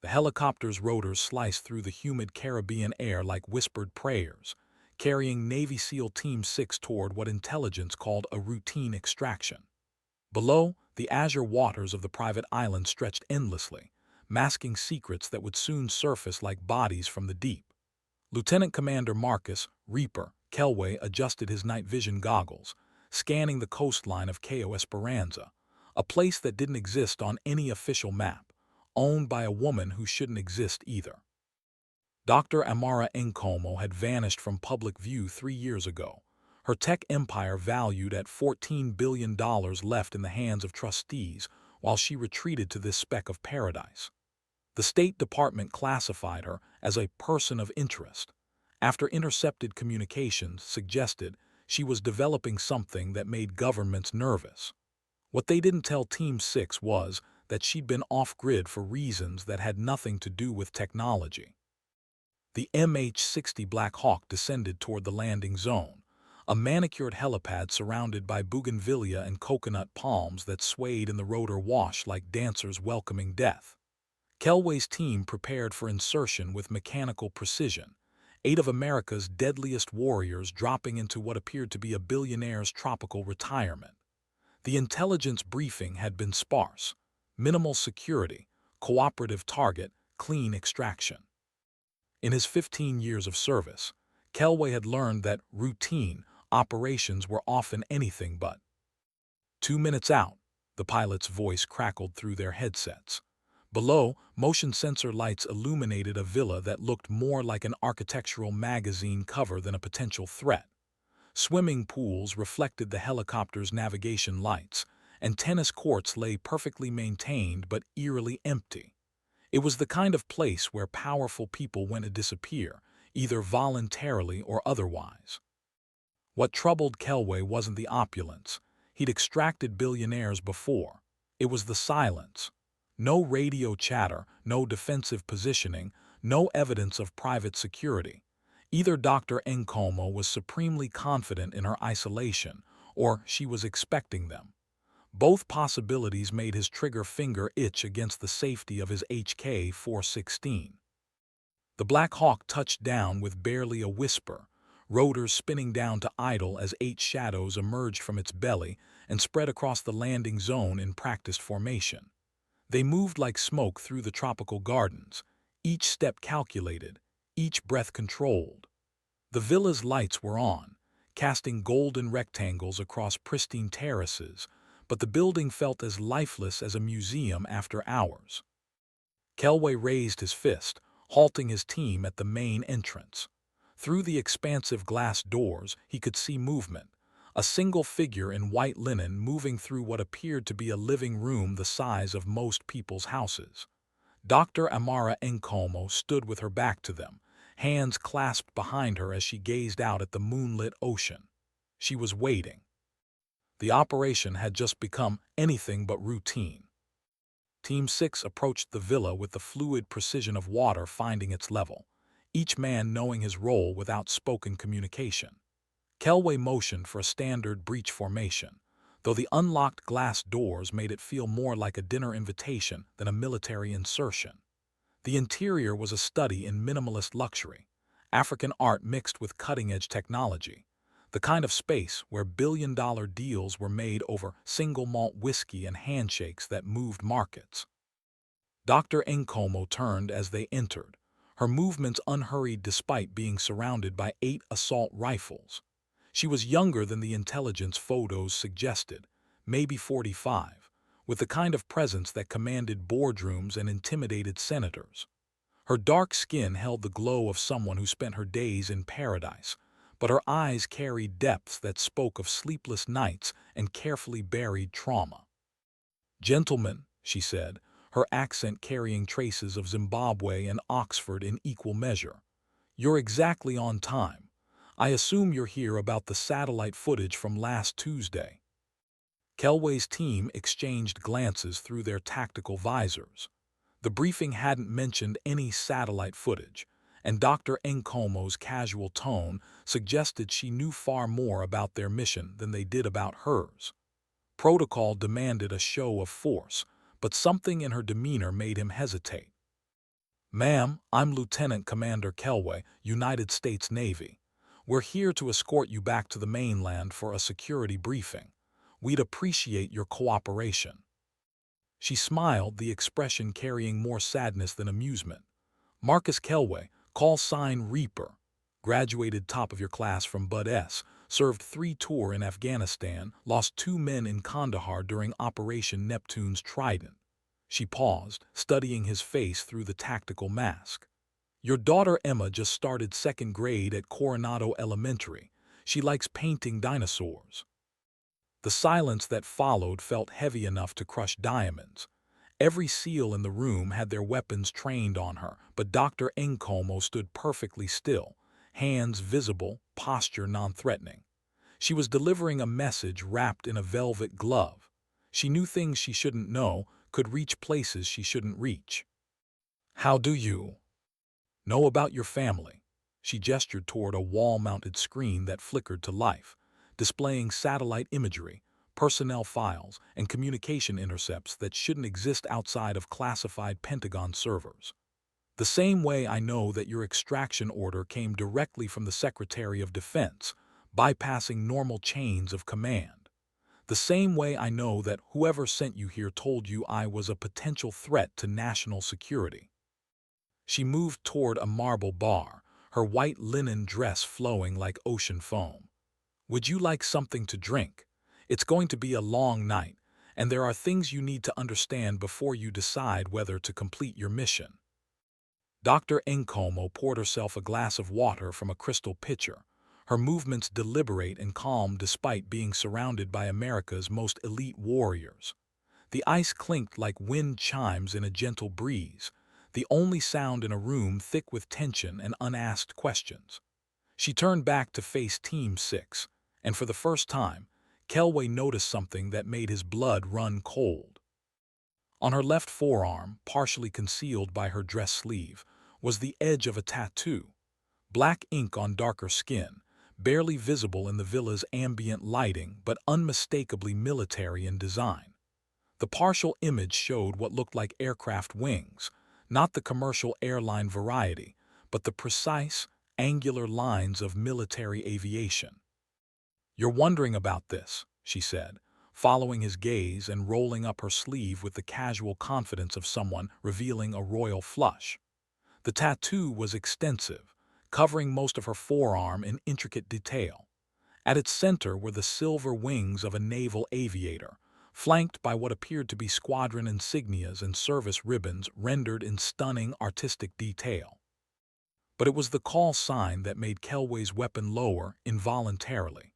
The helicopter's rotors sliced through the humid Caribbean air like whispered prayers, carrying Navy SEAL Team 6 toward what intelligence called a routine extraction. Below, the azure waters of the private island stretched endlessly, masking secrets that would soon surface like bodies from the deep. Lieutenant Commander Marcus Reaper Kelway adjusted his night vision goggles, scanning the coastline of Cayo Esperanza, a place that didn't exist on any official map, owned by a woman who shouldn't exist either. Dr. Amara Nkomo had vanished from public view 3 years ago, her tech empire valued at $14 billion left in the hands of trustees while she retreated to this speck of paradise. The State Department classified her as a person of interest, after intercepted communications suggested she was developing something that made governments nervous. What they didn't tell Team 6 was that she'd been off-grid for reasons that had nothing to do with technology. The MH-60 Black Hawk descended toward the landing zone, a manicured helipad surrounded by bougainvillea and coconut palms that swayed in the rotor wash like dancers welcoming death. Kelway's team prepared for insertion with mechanical precision, 8 of America's deadliest warriors dropping into what appeared to be a billionaire's tropical retirement. The intelligence briefing had been sparse: minimal security, cooperative target, clean extraction. In his 15 years of service, Kelway had learned that routine operations were often anything but. 2 minutes out, the pilot's voice crackled through their headsets. Below, motion sensor lights illuminated a villa that looked more like an architectural magazine cover than a potential threat. Swimming pools reflected the helicopter's navigation lights, and tennis courts lay perfectly maintained but eerily empty. It was the kind of place where powerful people went to disappear, either voluntarily or otherwise. What troubled Kelway wasn't the opulence. He'd extracted billionaires before. It was the silence. No radio chatter, no defensive positioning, no evidence of private security. Either Dr. Nkomo was supremely confident in her isolation, or she was expecting them. Both possibilities made his trigger finger itch against the safety of his HK-416. The Black Hawk touched down with barely a whisper, rotors spinning down to idle as 8 shadows emerged from its belly and spread across the landing zone in practiced formation. They moved like smoke through the tropical gardens, each step calculated, each breath controlled. The villa's lights were on, casting golden rectangles across pristine terraces, but the building felt as lifeless as a museum after hours. Kelway raised his fist, halting his team at the main entrance. Through the expansive glass doors, he could see movement, a single figure in white linen moving through what appeared to be a living room the size of most people's houses. Dr. Amara Nkomo stood with her back to them, hands clasped behind her as she gazed out at the moonlit ocean. She was waiting. The operation had just become anything but routine. Team 6 approached the villa with the fluid precision of water finding its level, each man knowing his role without spoken communication. Kelway motioned for a standard breach formation, though the unlocked glass doors made it feel more like a dinner invitation than a military insertion. The interior was a study in minimalist luxury, African art mixed with cutting-edge technology, the kind of space where billion-dollar deals were made over single malt whiskey and handshakes that moved markets. Dr. Nkomo turned as they entered, her movements unhurried despite being surrounded by 8 assault rifles. She was younger than the intelligence photos suggested, maybe 45, with the kind of presence that commanded boardrooms and intimidated senators. Her dark skin held the glow of someone who spent her days in paradise, but her eyes carried depths that spoke of sleepless nights and carefully buried trauma. "Gentlemen," she said, her accent carrying traces of Zimbabwe and Oxford in equal measure, "you're exactly on time. I assume you're here about the satellite footage from last Tuesday." Kelway's team exchanged glances through their tactical visors. The briefing hadn't mentioned any satellite footage, and Dr. Nkomo's casual tone suggested she knew far more about their mission than they did about hers. Protocol demanded a show of force, but something in her demeanor made him hesitate. Ma'am, I'm Lieutenant Commander Kelway, United States Navy. We're here to escort you back to the mainland for a security briefing. We'd appreciate your cooperation. She smiled, the expression carrying more sadness than amusement. Marcus Kelway, call sign Reaper, graduated top of your class from Bud S., served 3 tours in Afghanistan, lost 2 men in Kandahar during Operation Neptune's Trident. She paused, studying his face through the tactical mask. Your daughter Emma just started 2nd grade at Coronado Elementary. She likes painting dinosaurs. The silence that followed felt heavy enough to crush diamonds. Every SEAL in the room had their weapons trained on her, but Dr. Nkomo stood perfectly still, hands visible, posture non-threatening. She was delivering a message wrapped in a velvet glove. She knew things she shouldn't know, could reach places she shouldn't reach. How do you know about your family? She gestured toward a wall-mounted screen that flickered to life, displaying satellite imagery, personnel files, and communication intercepts that shouldn't exist outside of classified Pentagon servers. The same way I know that your extraction order came directly from the Secretary of Defense, bypassing normal chains of command. The same way I know that whoever sent you here told you I was a potential threat to national security. She moved toward a marble bar, her white linen dress flowing like ocean foam. Would you like something to drink? It's going to be a long night, and there are things you need to understand before you decide whether to complete your mission. Dr. Nkomo poured herself a glass of water from a crystal pitcher, her movements deliberate and calm despite being surrounded by America's most elite warriors. The ice clinked like wind chimes in a gentle breeze, the only sound in a room thick with tension and unasked questions. She turned back to face Team 6, and for the first time, Kelway noticed something that made his blood run cold. On her left forearm, partially concealed by her dress sleeve, was the edge of a tattoo, black ink on darker skin, barely visible in the villa's ambient lighting but unmistakably military in design. The partial image showed what looked like aircraft wings, not the commercial airline variety, but the precise, angular lines of military aviation. You're wondering about this, she said, following his gaze and rolling up her sleeve with the casual confidence of someone revealing a royal flush. The tattoo was extensive, covering most of her forearm in intricate detail. At its center were the silver wings of a naval aviator, flanked by what appeared to be squadron insignias and service ribbons rendered in stunning artistic detail. But it was the call sign that made Kelway's weapon lower involuntarily.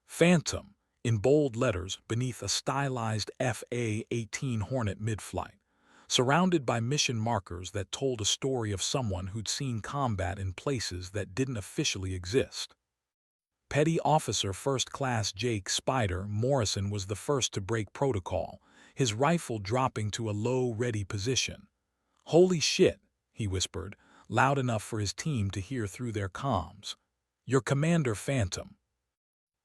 Phantom, in bold letters beneath a stylized FA-18 Hornet mid-flight, surrounded by mission markers that told a story of someone who'd seen combat in places that didn't officially exist. Petty Officer First Class Jake Spider Morrison was the first to break protocol, his rifle dropping to a low, ready position. "Holy shit," he whispered, loud enough for his team to hear through their comms. "Your Commander Phantom."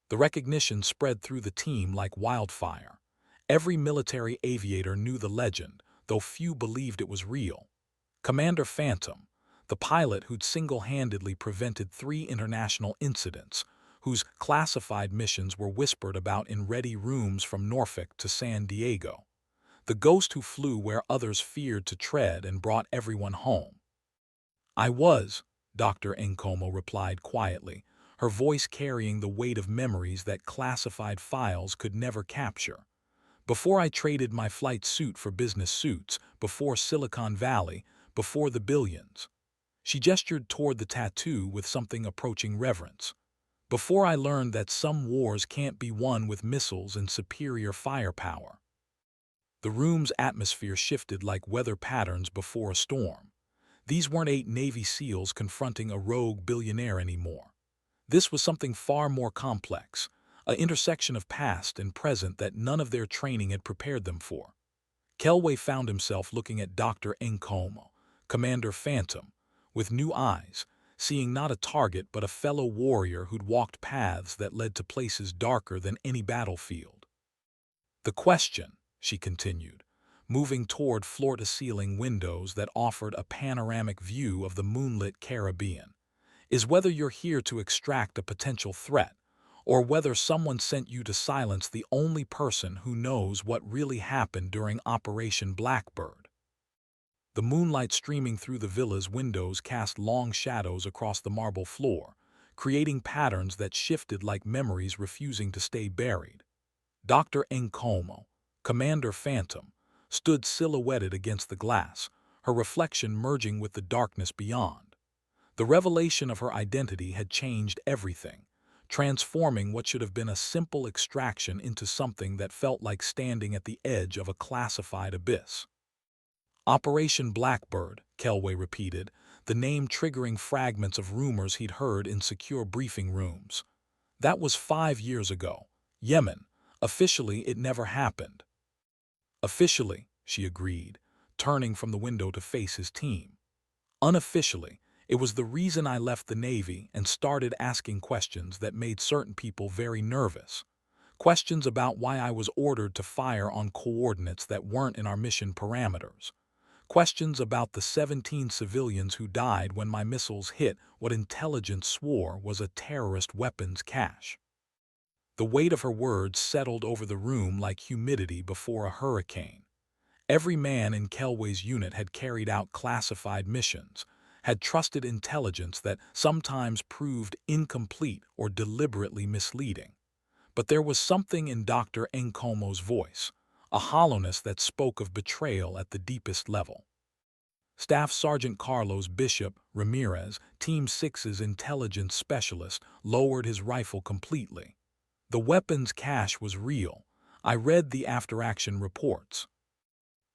The recognition spread through the team like wildfire. Every military aviator knew the legend, though few believed it was real. Commander Phantom, the pilot who'd single-handedly prevented 3 international incidents, whose classified missions were whispered about in ready rooms from Norfolk to San Diego. The ghost who flew where others feared to tread and brought everyone home. "I was," Dr. Nkomo replied quietly, her voice carrying the weight of memories that classified files could never capture. "Before I traded my flight suit for business suits, before Silicon Valley, before the billions." She gestured toward the tattoo with something approaching reverence. "Before I learned that some wars can't be won with missiles and superior firepower." The room's atmosphere shifted like weather patterns before a storm. These weren't 8 Navy SEALs confronting a rogue billionaire anymore. This was something far more complex, an intersection of past and present that none of their training had prepared them for. Kelway found himself looking at Dr. Nkomo, Commander Phantom, with new eyes, seeing not a target but a fellow warrior who'd walked paths that led to places darker than any battlefield. "The question," she continued, moving toward floor-to-ceiling windows that offered a panoramic view of the moonlit Caribbean, is whether you're here to extract a potential threat, or whether someone sent you to silence the only person who knows what really happened during Operation Blackbird. The moonlight streaming through the villa's windows cast long shadows across the marble floor, creating patterns that shifted like memories refusing to stay buried. Dr. Nkomo, Commander Phantom, stood silhouetted against the glass, her reflection merging with the darkness beyond. The revelation of her identity had changed everything, transforming what should have been a simple extraction into something that felt like standing at the edge of a classified abyss. Operation Blackbird, Kelway repeated, the name triggering fragments of rumors he'd heard in secure briefing rooms. That was 5 years ago. Yemen. Officially, it never happened. Officially, she agreed, turning from the window to face his team. Unofficially, it was the reason I left the Navy and started asking questions that made certain people very nervous. Questions about why I was ordered to fire on coordinates that weren't in our mission parameters. Questions about the 17 civilians who died when my missiles hit what intelligence swore was a terrorist weapons cache. The weight of her words settled over the room like humidity before a hurricane. Every man in Kelway's unit had carried out classified missions, had trusted intelligence that sometimes proved incomplete or deliberately misleading. But there was something in Dr. Nkomo's voice, a hollowness that spoke of betrayal at the deepest level. Staff Sergeant Carlos Bishop Ramirez, Team 6's intelligence specialist, lowered his rifle completely. The weapons cache was real. I read the after-action reports.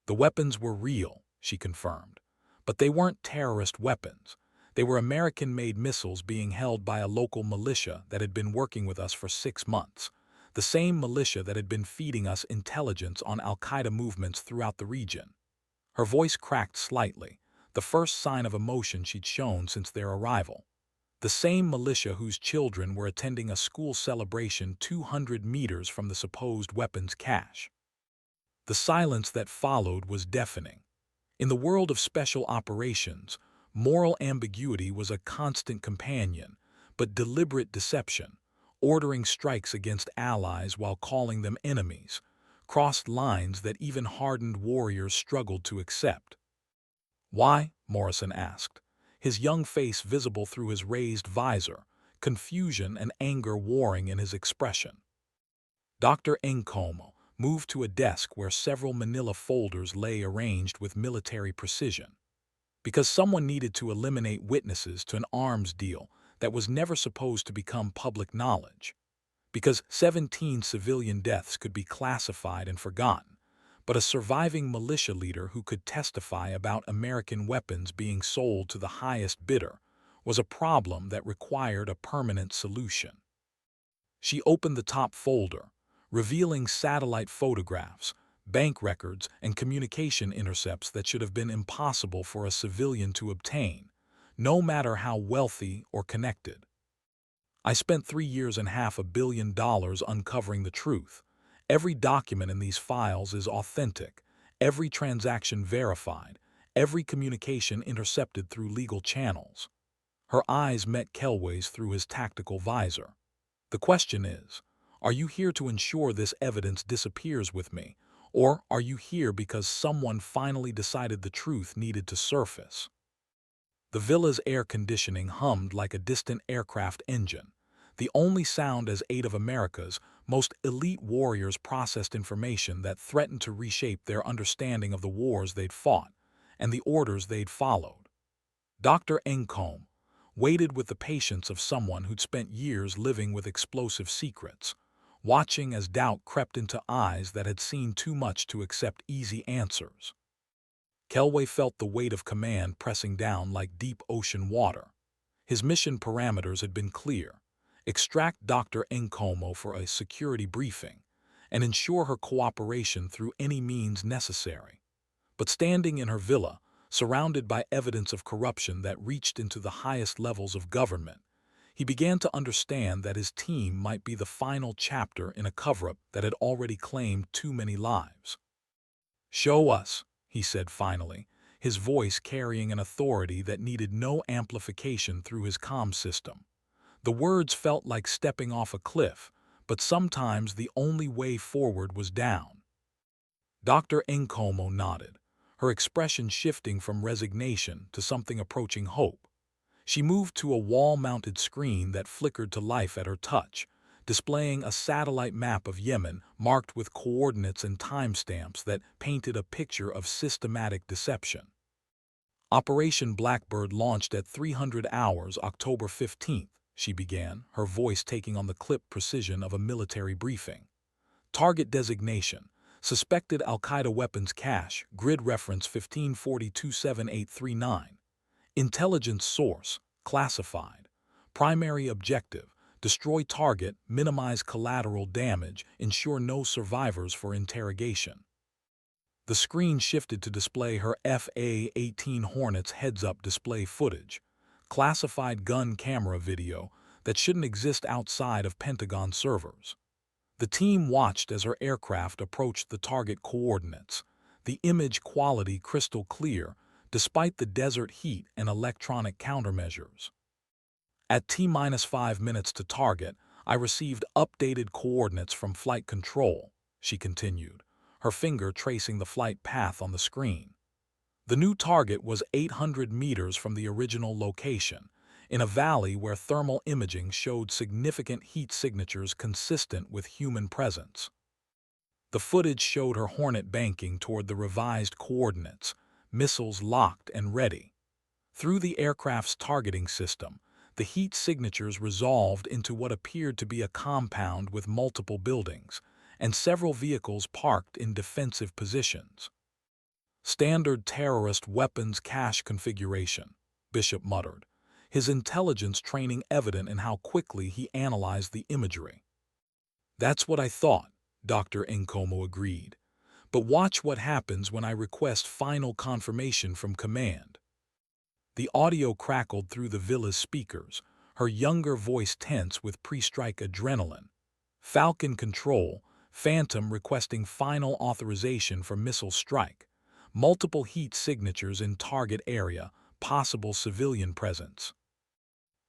The weapons were real, she confirmed. But they weren't terrorist weapons. They were American-made missiles being held by a local militia that had been working with us for 6 months. The same militia that had been feeding us intelligence on al-Qaeda movements throughout the region. Her voice cracked slightly, the first sign of emotion she'd shown since their arrival. The same militia whose children were attending a school celebration 200 meters from the supposed weapons cache. The silence that followed was deafening. In the world of special operations, moral ambiguity was a constant companion, but deliberate deception, ordering strikes against allies while calling them enemies, crossed lines that even hardened warriors struggled to accept. Why? Morrison asked, his young face visible through his raised visor, confusion and anger warring in his expression. Dr. Nkomo moved to a desk where several manila folders lay arranged with military precision. Because someone needed to eliminate witnesses to an arms deal that was never supposed to become public knowledge. Because 17 civilian deaths could be classified and forgotten, but a surviving militia leader who could testify about American weapons being sold to the highest bidder was a problem that required a permanent solution. She opened the top folder, revealing satellite photographs, bank records, and communication intercepts that should have been impossible for a civilian to obtain, no matter how wealthy or connected. I spent 3.5 billion uncovering the truth. Every document in these files is authentic, every transaction verified, every communication intercepted through legal channels. Her eyes met Kelway's through his tactical visor. The question is, are you here to ensure this evidence disappears with me, or are you here because someone finally decided the truth needed to surface? The villa's air conditioning hummed like a distant aircraft engine, the only sound as 8 of America's most elite warriors processed information that threatened to reshape their understanding of the wars they'd fought and the orders they'd followed. Dr. Nkomo waited with the patience of someone who'd spent years living with explosive secrets, watching as doubt crept into eyes that had seen too much to accept easy answers. Kelway felt the weight of command pressing down like deep ocean water. His mission parameters had been clear: extract Dr. Nkomo for a security briefing and ensure her cooperation through any means necessary. But standing in her villa, surrounded by evidence of corruption that reached into the highest levels of government, he began to understand that his team might be the final chapter in a cover-up that had already claimed too many lives. "Show us," he said finally, his voice carrying an authority that needed no amplification through his comm system. The words felt like stepping off a cliff, but sometimes the only way forward was down. Dr. Nkomo nodded, her expression shifting from resignation to something approaching hope. She moved to a wall-mounted screen that flickered to life at her touch, displaying a satellite map of Yemen marked with coordinates and timestamps that painted a picture of systematic deception. Operation Blackbird launched at 300 hours October 15th, she began, her voice taking on the clipped precision of a military briefing. Target designation: suspected Al-Qaeda weapons cache, grid reference 15427839. Intelligence source: classified. Primary objective: destroy target, minimize collateral damage, ensure no survivors for interrogation. The screen shifted to display her FA-18 Hornets heads-up display footage, classified gun camera video that shouldn't exist outside of Pentagon servers. The team watched as her aircraft approached the target coordinates, the image quality crystal clear despite the desert heat and electronic countermeasures. At T-5 minutes to target, I received updated coordinates from flight control, she continued, her finger tracing the flight path on the screen. The new target was 800 meters from the original location, in a valley where thermal imaging showed significant heat signatures consistent with human presence. The footage showed her Hornet banking toward the revised coordinates, missiles locked and ready. Through the aircraft's targeting system, the heat signatures resolved into what appeared to be a compound with multiple buildings, and several vehicles parked in defensive positions. "Standard terrorist weapons cache configuration," Bishop muttered, his intelligence training evident in how quickly he analyzed the imagery. "That's what I thought," Dr. Nkomo agreed. "But watch what happens when I request final confirmation from command." The audio crackled through the villa's speakers, her younger voice tense with pre-strike adrenaline. "Falcon Control, Phantom requesting final authorization for missile strike. Multiple heat signatures in target area, possible civilian presence."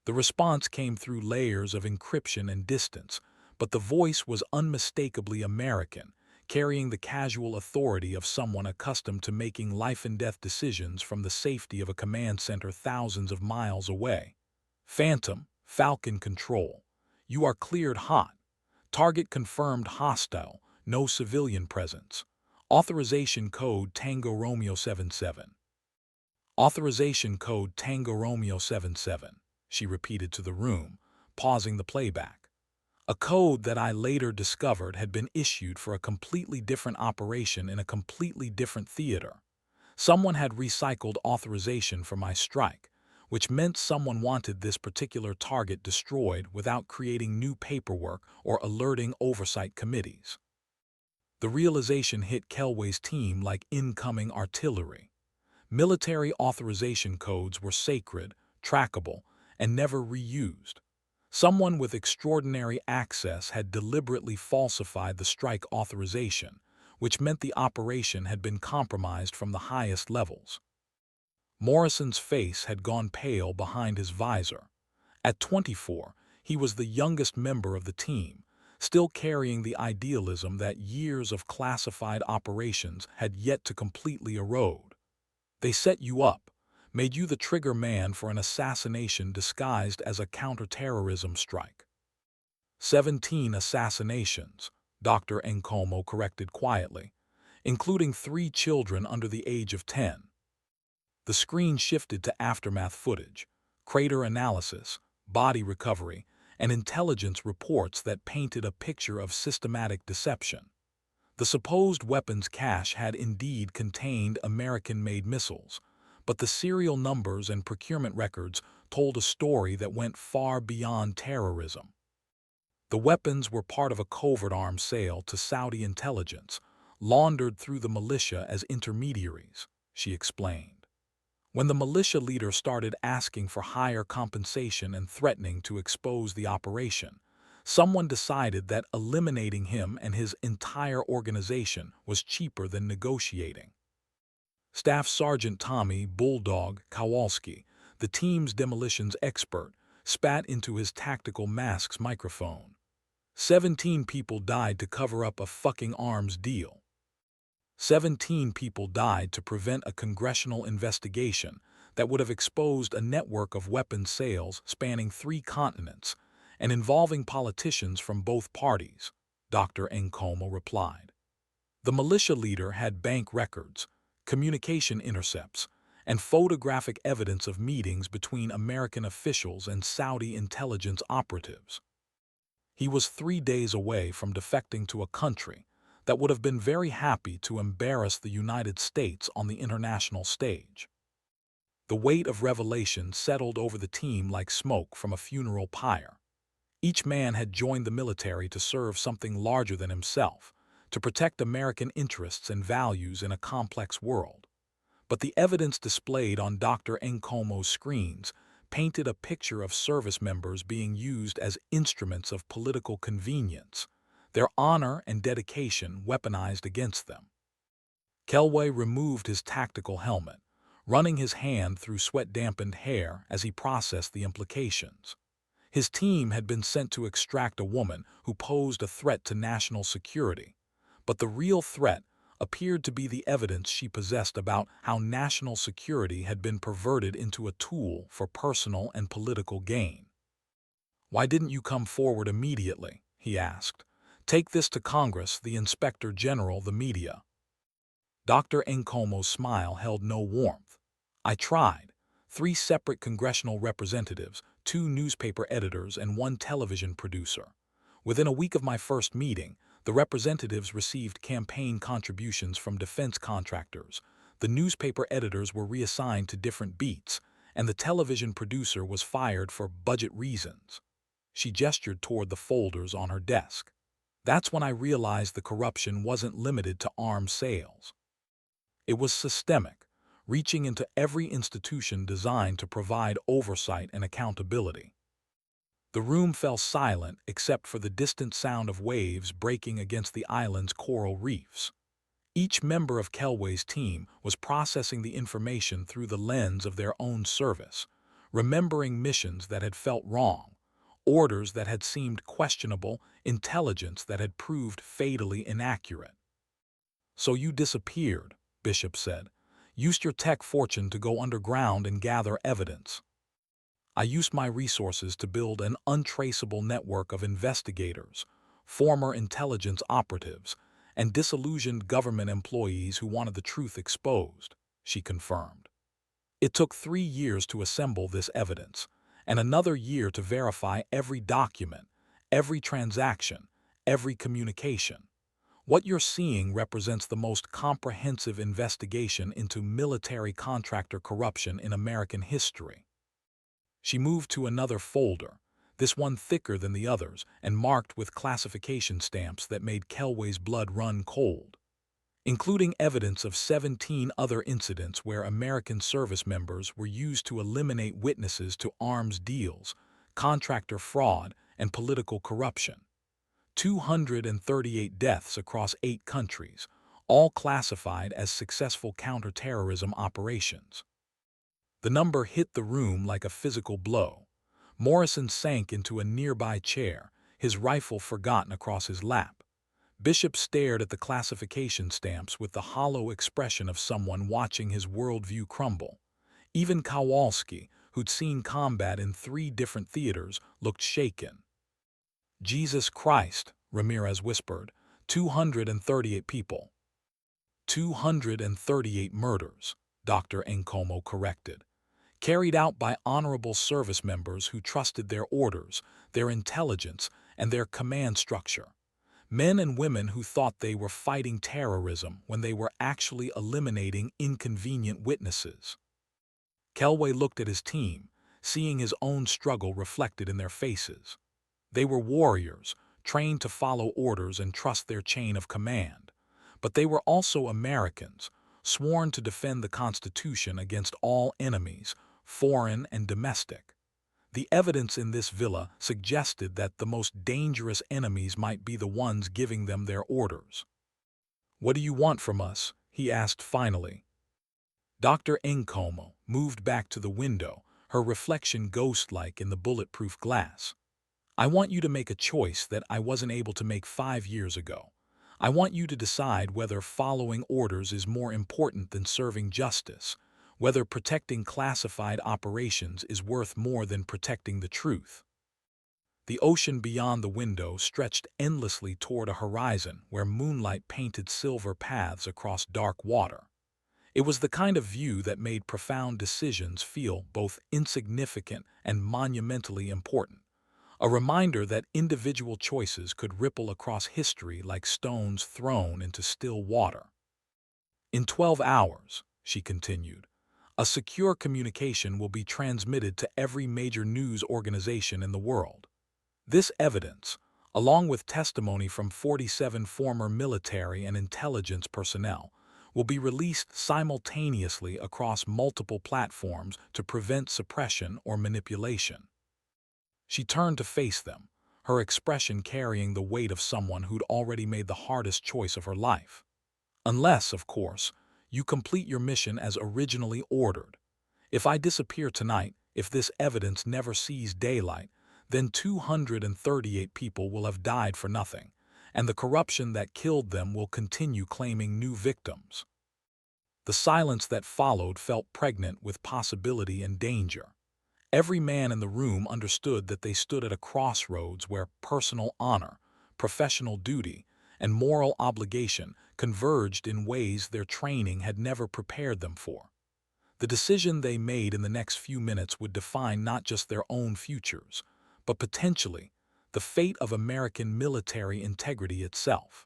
The response came through layers of encryption and distance, but the voice was unmistakably American, carrying the casual authority of someone accustomed to making life-and-death decisions from the safety of a command center thousands of miles away. "Phantom, Falcon Control. You are cleared hot. Target confirmed hostile, no civilian presence. Authorization code Tango Romeo 77. Authorization code Tango Romeo 77, she repeated to the room, pausing the playback. A code that I later discovered had been issued for a completely different operation in a completely different theater. Someone had recycled authorization for my strike, which meant someone wanted this particular target destroyed without creating new paperwork or alerting oversight committees. The realization hit Kelway's team like incoming artillery. Military authorization codes were sacred, trackable, and never reused. Someone with extraordinary access had deliberately falsified the strike authorization, which meant the operation had been compromised from the highest levels. Morrison's face had gone pale behind his visor. At 24, he was the youngest member of the team, still carrying the idealism that years of classified operations had yet to completely erode. They set you up, made you the trigger man for an assassination disguised as a counterterrorism strike. 17 assassinations, Dr. Nkomo corrected quietly, including 3 children under the age of 10. The screen shifted to aftermath footage, crater analysis, body recovery, and intelligence reports that painted a picture of systematic deception. The supposed weapons cache had indeed contained American-made missiles, but the serial numbers and procurement records told a story that went far beyond terrorism. The weapons were part of a covert arms sale to Saudi intelligence, laundered through the militia as intermediaries, she explained. When the militia leader started asking for higher compensation and threatening to expose the operation, Someone decided that eliminating him and his entire organization was cheaper than negotiating. Staff Sergeant Tommy "Bulldog" Kowalski, the team's demolitions expert, spat into his tactical mask's microphone. 17 people died to cover up a fucking arms deal. 17 people died to prevent a congressional investigation that would have exposed a network of weapons sales spanning 3 continents and involving politicians from both parties, Dr. Nkomo replied. The militia leader had bank records, communication intercepts, and photographic evidence of meetings between American officials and Saudi intelligence operatives. He was 3 days away from defecting to a country that would have been very happy to embarrass the United States on the international stage. The weight of revelation settled over the team like smoke from a funeral pyre. Each man had joined the military to serve something larger than himself, to protect American interests and values in a complex world. But the evidence displayed on Dr. Nkomo's screens painted a picture of service members being used as instruments of political convenience, their honor and dedication weaponized against them. Kelway removed his tactical helmet, running his hand through sweat-dampened hair as he processed the implications. His team had been sent to extract a woman who posed a threat to national security, but the real threat appeared to be the evidence she possessed about how national security had been perverted into a tool for personal and political gain. "Why didn't you come forward immediately?" he asked. "Take this to Congress, the Inspector General, the media." Dr. Nkomo's smile held no warmth. "I tried. 3 separate congressional representatives, 2 newspaper editors, and 1 television producer. Within a week of my first meeting, the representatives received campaign contributions from defense contractors, the newspaper editors were reassigned to different beats, and the television producer was fired for budget reasons." She gestured toward the folders on her desk. "That's when I realized the corruption wasn't limited to arms sales. It was systemic, reaching into every institution designed to provide oversight and accountability." The room fell silent except for the distant sound of waves breaking against the island's coral reefs. Each member of Kelway's team was processing the information through the lens of their own service, remembering missions that had felt wrong, orders that had seemed questionable, intelligence that had proved fatally inaccurate. "So you disappeared," Bishop said. "Used your tech fortune to go underground and gather evidence." "I used my resources to build an untraceable network of investigators, former intelligence operatives, and disillusioned government employees who wanted the truth exposed," she confirmed. "It took 3 years to assemble this evidence, and another year to verify every document, every transaction, every communication. What you're seeing represents the most comprehensive investigation into military contractor corruption in American history." She moved to another folder, this one thicker than the others and marked with classification stamps that made Kelway's blood run cold, including evidence of 17 other incidents where American service members were used to eliminate witnesses to arms deals, contractor fraud, and political corruption. 238 deaths across 8 countries, all classified as successful counterterrorism operations. The number hit the room like a physical blow. Morrison sank into a nearby chair, his rifle forgotten across his lap. Bishop stared at the classification stamps with the hollow expression of someone watching his worldview crumble. Even Kowalski, who'd seen combat in 3 different theaters, looked shaken. "Jesus Christ," Ramirez whispered. 238 people. 238 murders, Dr. Nkomo corrected. Carried out by honorable service members who trusted their orders, their intelligence, and their command structure. Men and women who thought they were fighting terrorism when they were actually eliminating inconvenient witnesses. Kelway looked at his team, seeing his own struggle reflected in their faces. They were warriors, trained to follow orders and trust their chain of command. But they were also Americans, sworn to defend the Constitution against all enemies, foreign and domestic. The evidence in this villa suggested that the most dangerous enemies might be the ones giving them their orders. "What do you want from us?" he asked finally. Dr. Nkomo moved back to the window, her reflection ghost-like in the bulletproof glass. "I want you to make a choice that I wasn't able to make 5 years ago. I want you to decide whether following orders is more important than serving justice, whether protecting classified operations is worth more than protecting the truth." The ocean beyond the window stretched endlessly toward a horizon where moonlight painted silver paths across dark water. It was the kind of view that made profound decisions feel both insignificant and monumentally important, a reminder that individual choices could ripple across history like stones thrown into still water. "In 12 hours," she continued, "a secure communication will be transmitted to every major news organization in the world. This evidence, along with testimony from 47 former military and intelligence personnel, will be released simultaneously across multiple platforms to prevent suppression or manipulation." She turned to face them, her expression carrying the weight of someone who'd already made the hardest choice of her life. "Unless, of course, you complete your mission as originally ordered. If I disappear tonight, if this evidence never sees daylight, then 238 people will have died for nothing, and the corruption that killed them will continue claiming new victims." The silence that followed felt pregnant with possibility and danger. Every man in the room understood that they stood at a crossroads where personal honor, professional duty, and moral obligation converged in ways their training had never prepared them for. The decision they made in the next few minutes would define not just their own futures, but potentially the fate of American military integrity itself.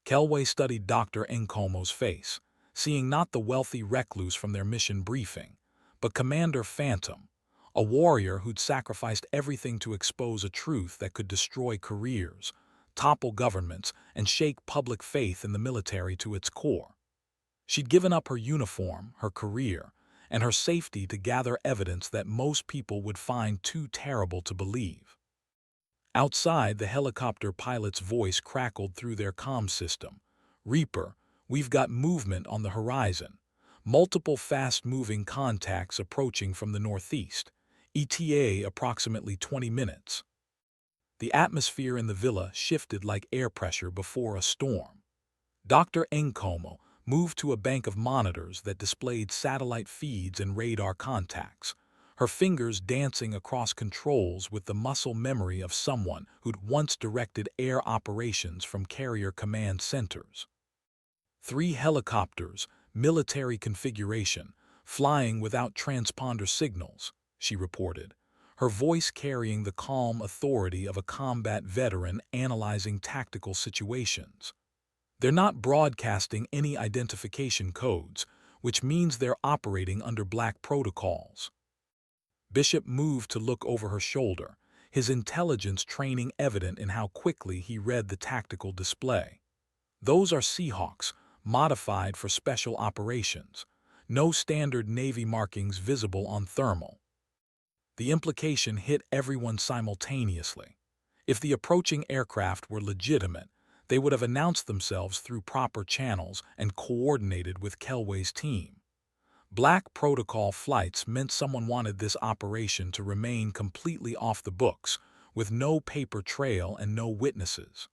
Kelway studied Dr. Nkomo's face, seeing not the wealthy recluse from their mission briefing, but Commander Phantom, a warrior who'd sacrificed everything to expose a truth that could destroy careers, topple governments, and shake public faith in the military to its core. She'd given up her uniform, her career, and her safety to gather evidence that most people would find too terrible to believe. Outside, the helicopter pilot's voice crackled through their comm system. "Reaper, we've got movement on the horizon. Multiple fast-moving contacts approaching from the northeast. ETA approximately 20 minutes. The atmosphere in the villa shifted like air pressure before a storm. Dr. Nkomo moved to a bank of monitors that displayed satellite feeds and radar contacts, her fingers dancing across controls with the muscle memory of someone who'd once directed air operations from carrier command centers. 3 helicopters, military configuration, flying without transponder signals, she reported, her voice carrying the calm authority of a combat veteran analyzing tactical situations. "They're not broadcasting any identification codes, which means they're operating under black protocols." Bishop moved to look over her shoulder, his intelligence training evident in how quickly he read the tactical display. "Those are Seahawks, modified for special operations. No standard Navy markings visible on thermal." The implication hit everyone simultaneously. If the approaching aircraft were legitimate, they would have announced themselves through proper channels and coordinated with Kelway's team. Black protocol flights meant someone wanted this operation to remain completely off the books, with no paper trail and no witnesses.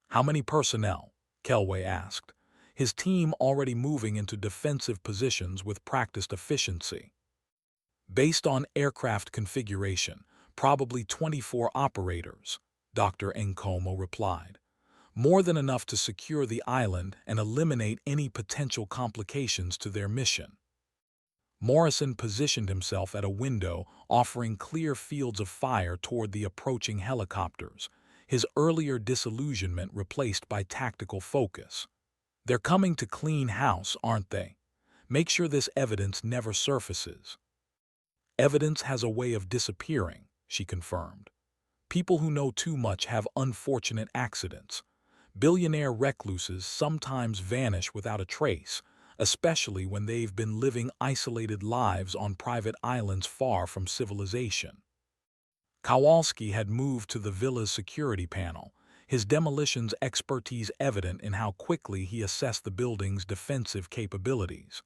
"How many personnel?" Kelway asked, his team already moving into defensive positions with practiced efficiency. "Based on aircraft configuration, probably 24 operators," Dr. Nkomo replied. "More than enough to secure the island and eliminate any potential complications to their mission." Morrison positioned himself at a window, offering clear fields of fire toward the approaching helicopters, his earlier disillusionment replaced by tactical focus. "They're coming to clean house, aren't they? Make sure this evidence never surfaces." "Evidence has a way of disappearing," she confirmed. "People who know too much have unfortunate accidents. Billionaire recluses sometimes vanish without a trace, especially when they've been living isolated lives on private islands far from civilization. Kowalski had moved to the villa's security panel, his demolitions expertise evident in how quickly he assessed the building's defensive capabilities.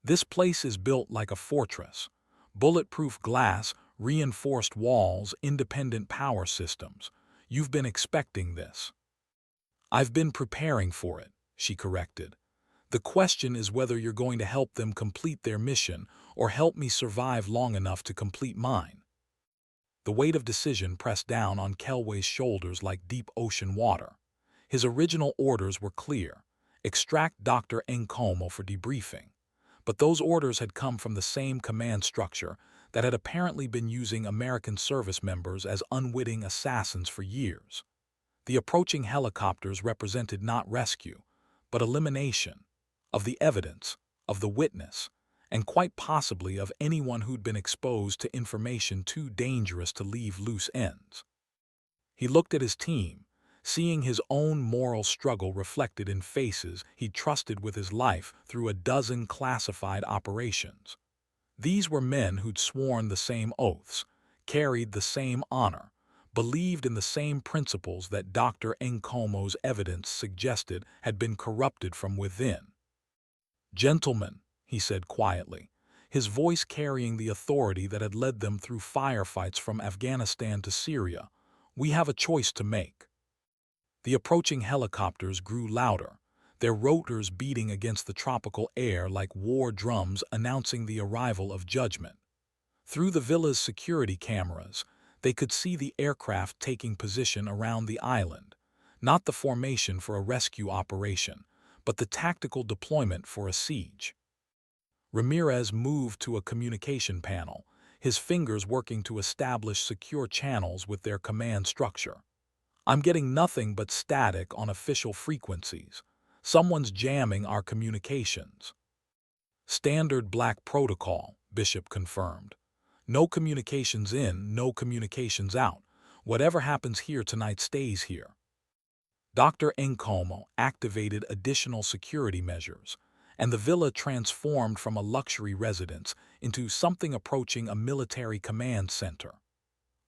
This place is built like a fortress. Bulletproof glass, reinforced walls, independent power systems. You've been expecting this. I've been preparing for it, she corrected. The question is whether you're going to help them complete their mission or help me survive long enough to complete mine. The weight of decision pressed down on Kelway's shoulders like deep ocean water. His original orders were clear: extract Dr. Nkomo for debriefing. But those orders had come from the same command structure that had apparently been using American service members as unwitting assassins for years. The approaching helicopters represented not rescue, but elimination of the evidence, of the witness, and quite possibly of anyone who'd been exposed to information too dangerous to leave loose ends. He looked at his team, seeing his own moral struggle reflected in faces he'd trusted with his life through a dozen classified operations. These were men who'd sworn the same oaths, carried the same honor, believed in the same principles that Dr. Nkomo's evidence suggested had been corrupted from within. "Gentlemen," he said quietly, his voice carrying the authority that had led them through firefights from Afghanistan to Syria, "we have a choice to make." The approaching helicopters grew louder, their rotors beating against the tropical air like war drums announcing the arrival of judgment. Through the villa's security cameras, they could see the aircraft taking position around the island, not the formation for a rescue operation, but the tactical deployment for a siege. Ramirez moved to a communication panel, his fingers working to establish secure channels with their command structure. "I'm getting nothing but static on official frequencies. Someone's jamming our communications." "Standard Black protocol," Bishop confirmed. "No communications in, no communications out. Whatever happens here tonight stays here." Dr. Nkomo activated additional security measures, and the villa transformed from a luxury residence into something approaching a military command center.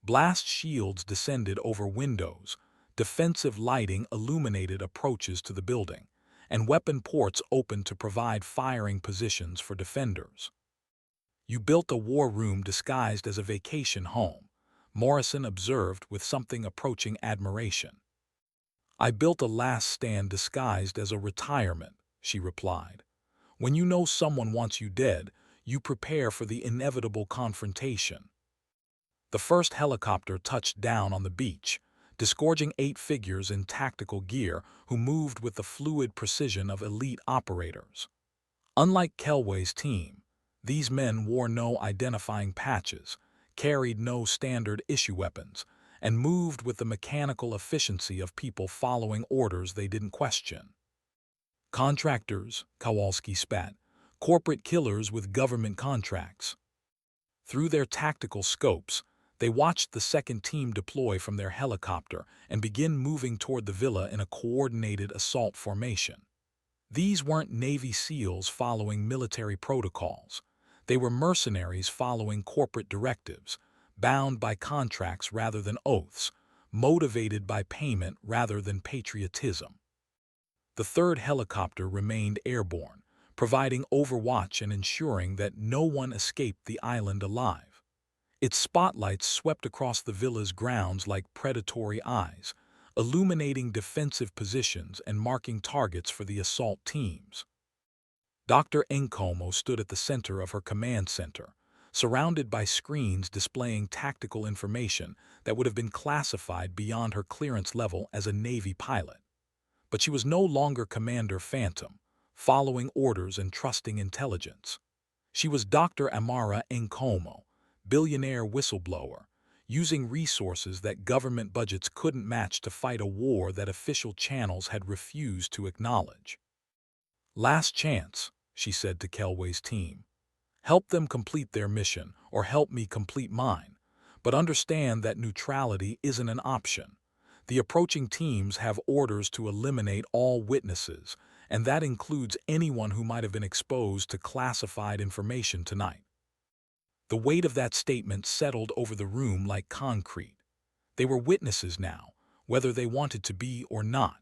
Blast shields descended over windows, defensive lighting illuminated approaches to the building, and weapon ports opened to provide firing positions for defenders. "You built a war room disguised as a vacation home," Morrison observed with something approaching admiration. "I built a last stand disguised as a retirement," she replied. "When you know someone wants you dead, you prepare for the inevitable confrontation." The first helicopter touched down on the beach, disgorging 8 figures in tactical gear who moved with the fluid precision of elite operators. Unlike Kelway's team, these men wore no identifying patches, carried no standard issue weapons, and moved with the mechanical efficiency of people following orders they didn't question. "Contractors," Kowalski spat, "corporate killers with government contracts." Through their tactical scopes, they watched the second team deploy from their helicopter and begin moving toward the villa in a coordinated assault formation. These weren't Navy SEALs following military protocols. They were mercenaries following corporate directives, bound by contracts rather than oaths, motivated by payment rather than patriotism. The third helicopter remained airborne, providing overwatch and ensuring that no one escaped the island alive. Its spotlights swept across the villa's grounds like predatory eyes, illuminating defensive positions and marking targets for the assault teams. Dr. Nkomo stood at the center of her command center, surrounded by screens displaying tactical information that would have been classified beyond her clearance level as a Navy pilot. But she was no longer Commander Phantom, following orders and trusting intelligence. She was Dr. Amara Nkomo, billionaire whistleblower, using resources that government budgets couldn't match to fight a war that official channels had refused to acknowledge. "Last chance," she said to Kelway's team. "Help them complete their mission, or help me complete mine. But understand that neutrality isn't an option. The approaching teams have orders to eliminate all witnesses, and that includes anyone who might have been exposed to classified information tonight. The weight of that statement settled over the room like concrete. They were witnesses now, whether they wanted to be or not.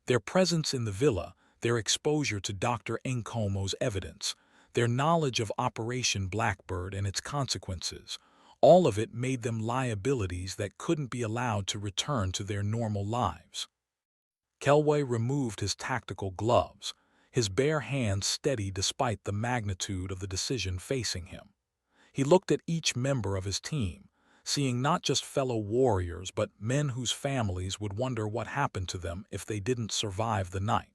Their presence in the villa, their exposure to Dr. Nkomo's evidence, their knowledge of Operation Blackbird and its consequences, all of it made them liabilities that couldn't be allowed to return to their normal lives. Kelway removed his tactical gloves, his bare hands steady despite the magnitude of the decision facing him. He looked at each member of his team, seeing not just fellow warriors but men whose families would wonder what happened to them if they didn't survive the night.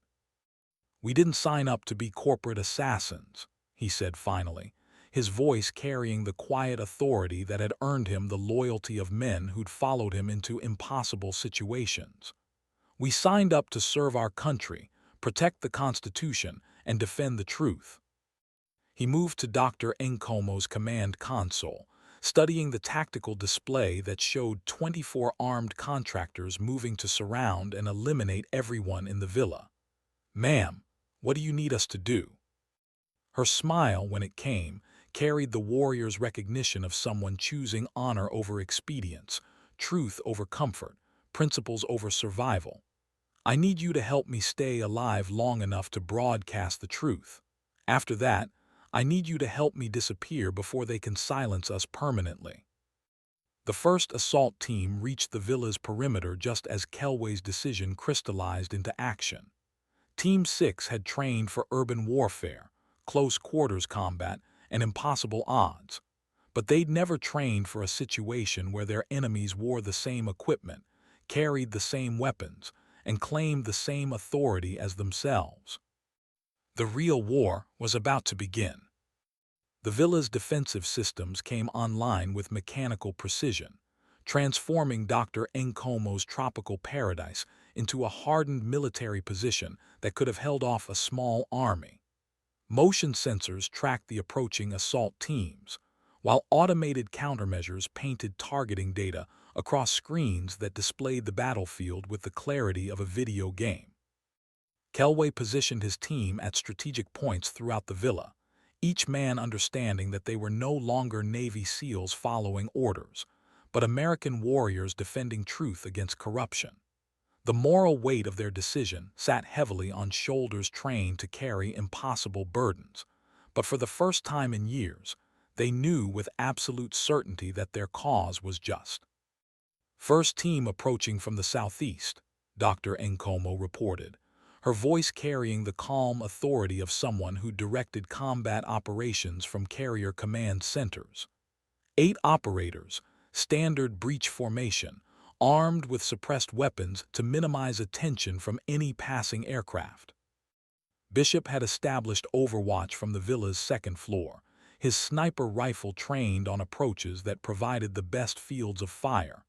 "We didn't sign up to be corporate assassins," he said finally, his voice carrying the quiet authority that had earned him the loyalty of men who'd followed him into impossible situations. "We signed up to serve our country, protect the Constitution, and defend the truth." He moved to Dr. Nkomo's command console, studying the tactical display that showed 24 armed contractors moving to surround and eliminate everyone in the villa. "Ma'am, what do you need us to do?" Her smile, when it came, carried the warrior's recognition of someone choosing honor over expedience, truth over comfort, principles over survival. "I need you to help me stay alive long enough to broadcast the truth. After that, I need you to help me disappear before they can silence us permanently." The first assault team reached the villa's perimeter just as Kelway's decision crystallized into action. Team 6 had trained for urban warfare, close quarters combat, and impossible odds. But they'd never trained for a situation where their enemies wore the same equipment, carried the same weapons, and claimed the same authority as themselves. The real war was about to begin. The villa's defensive systems came online with mechanical precision, transforming Dr. Nkomo's tropical paradise into a hardened military position that could have held off a small army. Motion sensors tracked the approaching assault teams, while automated countermeasures painted targeting data across screens that displayed the battlefield with the clarity of a video game. Kelway positioned his team at strategic points throughout the villa, each man understanding that they were no longer Navy SEALs following orders, but American warriors defending truth against corruption. The moral weight of their decision sat heavily on shoulders trained to carry impossible burdens, but for the first time in years, they knew with absolute certainty that their cause was just. "First team approaching from the southeast," Dr. Nkomo reported, her voice carrying the calm authority of someone who directed combat operations from carrier command centers. 8 operators, standard breach formation, armed with suppressed weapons to minimize attention from any passing aircraft. Bishop had established overwatch from the villa's second floor, his sniper rifle trained on approaches that provided the best fields of fire.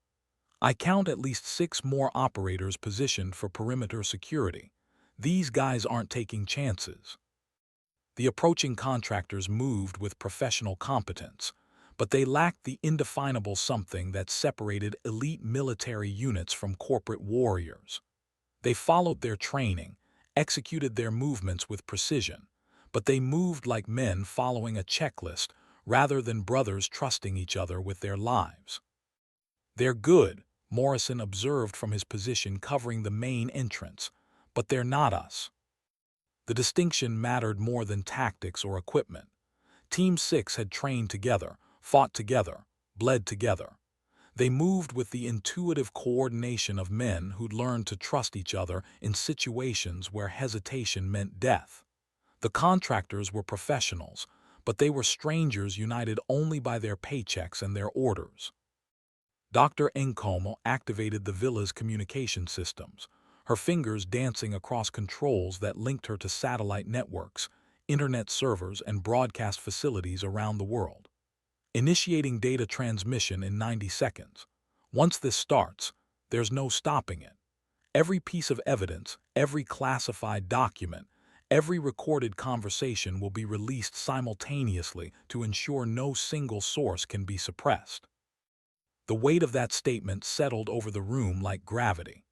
"I count at least 6 more operators positioned for perimeter security. These guys aren't taking chances." The approaching contractors moved with professional competence, but they lacked the indefinable something that separated elite military units from corporate warriors. They followed their training, executed their movements with precision, but they moved like men following a checklist rather than brothers trusting each other with their lives. "They're good," Morrison observed from his position covering the main entrance, "but they're not us." The distinction mattered more than tactics or equipment. Team 6 had trained together, fought together, bled together. They moved with the intuitive coordination of men who'd learned to trust each other in situations where hesitation meant death. The contractors were professionals, but they were strangers united only by their paychecks and their orders. Dr. Nkomo activated the villa's communication systems, her fingers dancing across controls that linked her to satellite networks, internet servers, and broadcast facilities around the world. Initiating data transmission in 90 seconds. Once this starts, there's no stopping it. Every piece of evidence, every classified document, every recorded conversation will be released simultaneously to ensure no single source can be suppressed. The weight of that statement settled over the room like gravity.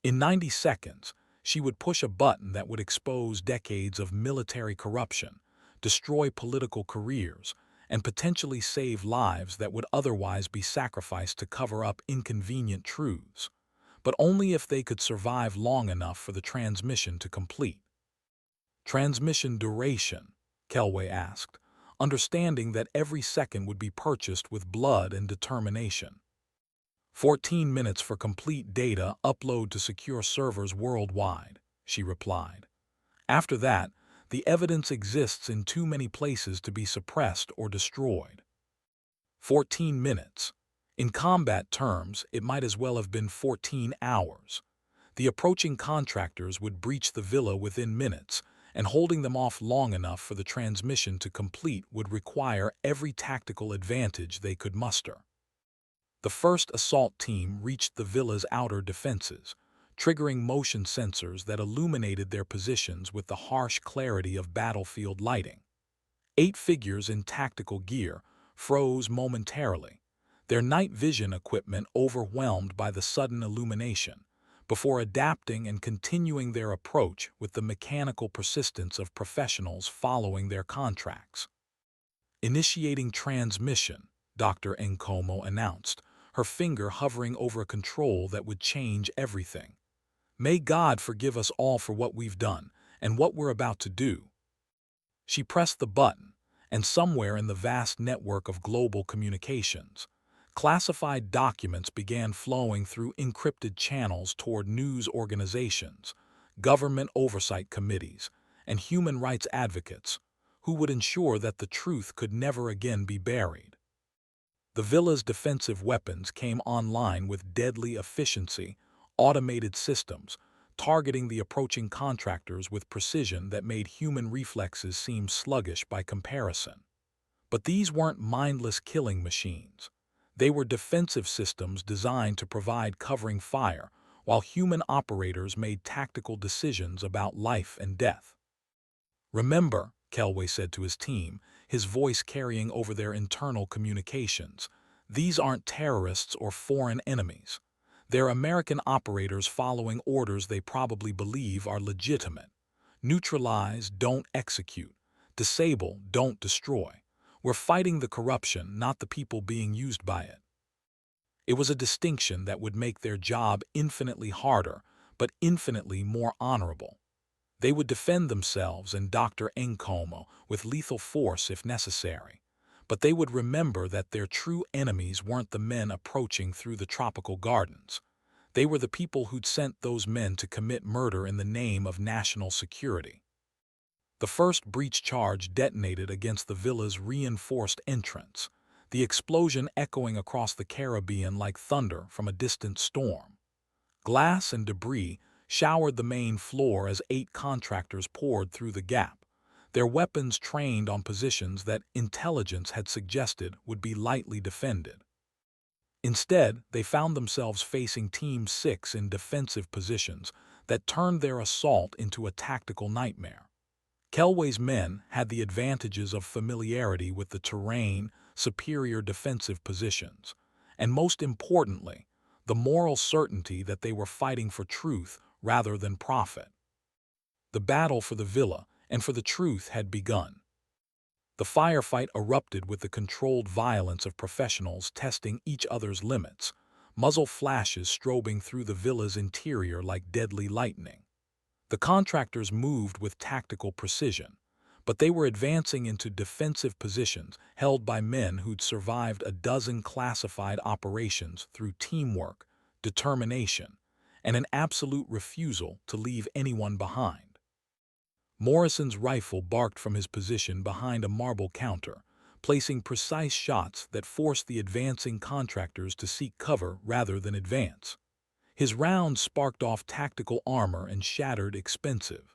In 90 seconds, She would push a button that would expose decades of military corruption, destroy political careers, and potentially save lives that would otherwise be sacrificed to cover up inconvenient truths, but only if they could survive long enough for the transmission to complete. Transmission duration, Kelway asked, understanding that every second would be purchased with blood and determination. 14 minutes for complete data upload to secure servers worldwide, she replied. After that, the evidence exists in too many places to be suppressed or destroyed. 14 minutes. In combat terms, it might as well have been 14 hours. The approaching contractors would breach the villa within minutes, and holding them off long enough for the transmission to complete would require every tactical advantage they could muster. The first assault team reached the villa's outer defenses, triggering motion sensors that illuminated their positions with the harsh clarity of battlefield lighting. 8 figures in tactical gear froze momentarily, their night vision equipment overwhelmed by the sudden illumination, before adapting and continuing their approach with the mechanical persistence of professionals following their contracts. Initiating transmission, Dr. Nkomo announced, her finger hovering over a control that would change everything. May God forgive us all for what we've done and what we're about to do. She pressed the button, and somewhere in the vast network of global communications, classified documents began flowing through encrypted channels toward news organizations, government oversight committees, and human rights advocates, who would ensure that the truth could never again be buried. The villa's defensive weapons came online with deadly efficiency, automated systems, targeting the approaching contractors with precision that made human reflexes seem sluggish by comparison. But these weren't mindless killing machines. They were defensive systems designed to provide covering fire, while human operators made tactical decisions about life and death. Remember, Kelway said to his team, his voice carrying over their internal communications, these aren't terrorists or foreign enemies. They're American operators following orders they probably believe are legitimate. Neutralize, don't execute. Disable, don't destroy. We're fighting the corruption, not the people being used by it. It was a distinction that would make their job infinitely harder, but infinitely more honorable. They would defend themselves and Dr. Nkomo with lethal force if necessary, but they would remember that their true enemies weren't the men approaching through the tropical gardens. They were the people who'd sent those men to commit murder in the name of national security. The first breach charge detonated against the villa's reinforced entrance, the explosion echoing across the Caribbean like thunder from a distant storm. Glass and debris showered the main floor as 8 contractors poured through the gap, their weapons trained on positions that intelligence had suggested would be lightly defended. Instead, they found themselves facing Team 6 in defensive positions that turned their assault into a tactical nightmare. Kelway's men had the advantages of familiarity with the terrain, superior defensive positions, and most importantly, the moral certainty that they were fighting for truth rather than profit. The battle for the villa and for the truth had begun. The firefight erupted with the controlled violence of professionals testing each other's limits, muzzle flashes strobing through the villa's interior like deadly lightning. The contractors moved with tactical precision, but they were advancing into defensive positions held by men who'd survived a dozen classified operations through teamwork, determination, and an absolute refusal to leave anyone behind. Morrison's rifle barked from his position behind a marble counter, placing precise shots that forced the advancing contractors to seek cover rather than advance. His rounds sparked off tactical armor and shattered expensive